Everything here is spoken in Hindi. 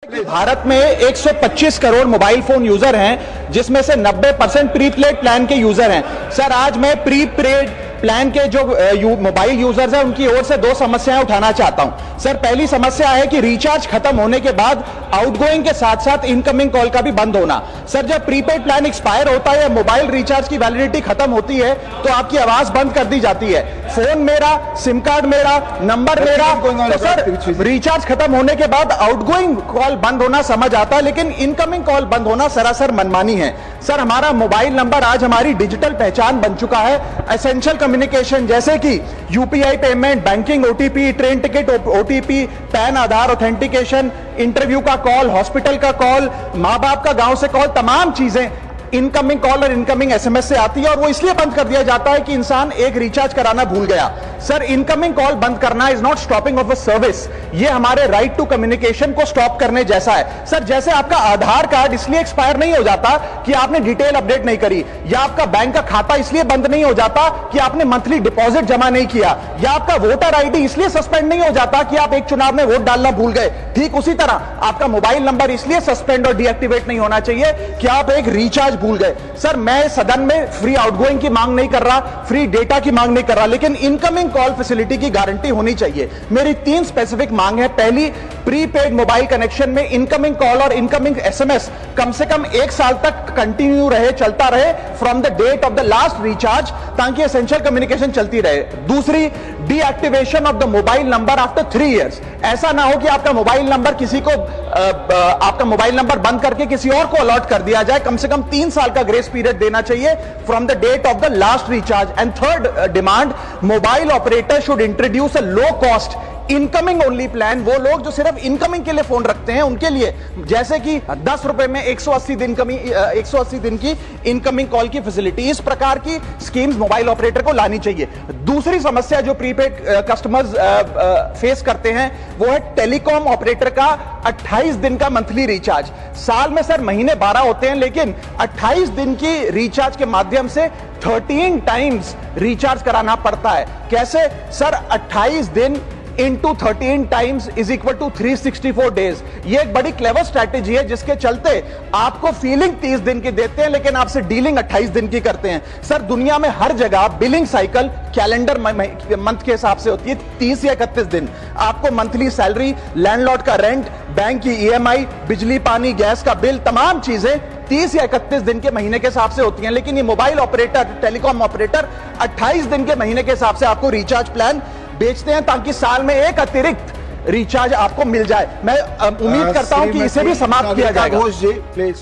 भारत में 125 करोड़ मोबाइल फोन यूजर हैं, जिसमें से 90% प्रीपेड प्लान के यूजर हैं। सर, आज मैं प्रीपेड प्लान के जो मोबाइल यूजर्स हैं उनकी ओर से दो समस्याएं उठाना चाहता हूं। सर, पहली समस्या है कि रिचार्ज खत्म होने के बाद आउटगोइंग के साथ साथ इनकमिंग कॉल का भी बंद होना। सर, जब प्रीपेड प्लान एक्सपायर होता है या मोबाइल रिचार्ज की वैलिडिटी खत्म होती है तो आपकी आवाज बंद कर दी जाती है। फोन मेरा, सिम कार्ड मेरा, नंबर मेरा। तो सर, रिचार्ज खत्म होने के बाद आउटगोइंग कॉल बंद होना समझ आता है, लेकिन इनकमिंग कॉल बंद होना सरासर मनमानी है। सर, हमारा मोबाइल नंबर आज हमारी डिजिटल पहचान बन चुका है। एसेंशियल कम्युनिकेशन जैसे कि UPI payment, banking, OTP, train ticket OTP, PAN Aadhaar authentication, interview का कॉल, हॉस्पिटल का कॉल, मां बाप का गांव से कॉल, तमाम चीजें इनकमिंग कॉल और इनकमिंग एसएमएस से आती है और वो इसलिए बंद कर दिया जाता है कि इंसान एक रिचार्ज कराना भूल गया। सर, इनकमिंग कॉल बंद करना is not stopping of a service, ये हमारे राइट टू कम्युनिकेशन को स्टॉप करने जैसा है। सर, जैसे आपका आधार कार्ड इसलिए एक्सपायर नहीं हो जाता कि आपने डिटेल अपडेट नहीं करी, या आपका बैंक का खाता इसलिए बंद नहीं हो जाता कि आपने मंथली डिपॉजिट जमा नहीं किया, या आपका वोटर आईडी इसलिए सस्पेंड नहीं हो जाता कि आप एक चुनाव में वोट डालना भूल गए। ठीक उसी तरह आपका मोबाइल नंबर इसलिए सस्पेंड और डीएक्टिवेट नहीं होना चाहिए कि आप एक रिचार्ज भूल गए। सर, मैं सदन में फ्री आउटगोइंग की मांग नहीं कर रहा, फ्री डेटा की मांग नहीं कर रहा, लेकिन इनकमिंग कॉल फैसिलिटी की गारंटी होनी चाहिए। मेरी 3 स्पेसिफिक मांग है। पहली, प्रीपेड मोबाइल कनेक्शन में इनकमिंग कॉल और इनकमिंग एसएमएस कम से कम 1 साल तक कंटिन्यू रहे, चलता रहे from the date of the last recharge, ताकि एसेंशियल कम्युनिकेशन चलती रहे। दूसरी, deactivation of the mobile number after 3 years. ऐसा ना हो कि आपका मोबाइल नंबर किसी को आपका मोबाइल नंबर बंद करके किसी और को अलॉट कर दिया जाए। कम से कम 3 साल का ग्रेस पीरियड देना चाहिए from the date of the last recharge. And third demand, mobile operator should introduce a low cost incoming only plan. वो लोग जो सिर्फ इनकमिंग के लिए फोन रखते हैं उनके लिए, जैसे कि 10 रुपए में 180 दिन की इनकमिंग कॉल की फैसिलिटी, इस प्रकार की स्कीम्स मोबाइल ऑपरेटर को लानी चाहिए। दूसरी समस्या जो प्रीपेड कस्टमर्स फेस करते हैं वो है टेलीकॉम ऑपरेटर का 28 दिन का मंथली रिचार्ज। साल में सर महीने 12 होते हैं, लेकिन 28 दिन की रिचार्ज के माध्यम से 13 टाइम्स रिचार्ज कराना पड़ता है। कैसे सर? 28 दिन into 13 times is equal to 364 days. ये एक बड़ी क्लेवर स्ट्रैटेजी है जिसके चलते आपको फीलिंग 30 दिन की देते हैं, लेकिन आपसे डीलिंग 28 दिन की करते हैं। सर, दुनिया में हर जगह बिलिंग साइकिल कैलेंडर मंथ के हिसाब से होती है, 30 या 31 दिन। आपको मंथली सैलरी, लैंडलॉर्ड का रेंट, बैंक की ईएमआई, बिजली पानी गैस का बिल, तमाम चीजें 30 या 31 दिन के महीने के हिसाब से होती हैं। लेकिन ये मोबाइल ऑपरेटर, टेलीकॉम ऑपरेटर 28 दिन के महीने के हिसाब से आपको रिचार्ज प्लान बेचते हैं, ताकि साल में एक अतिरिक्त रिचार्ज आपको मिल जाए। मैं उम्मीद करता हूं कि इसे भी समाप्त किया जाएगा। प्लीज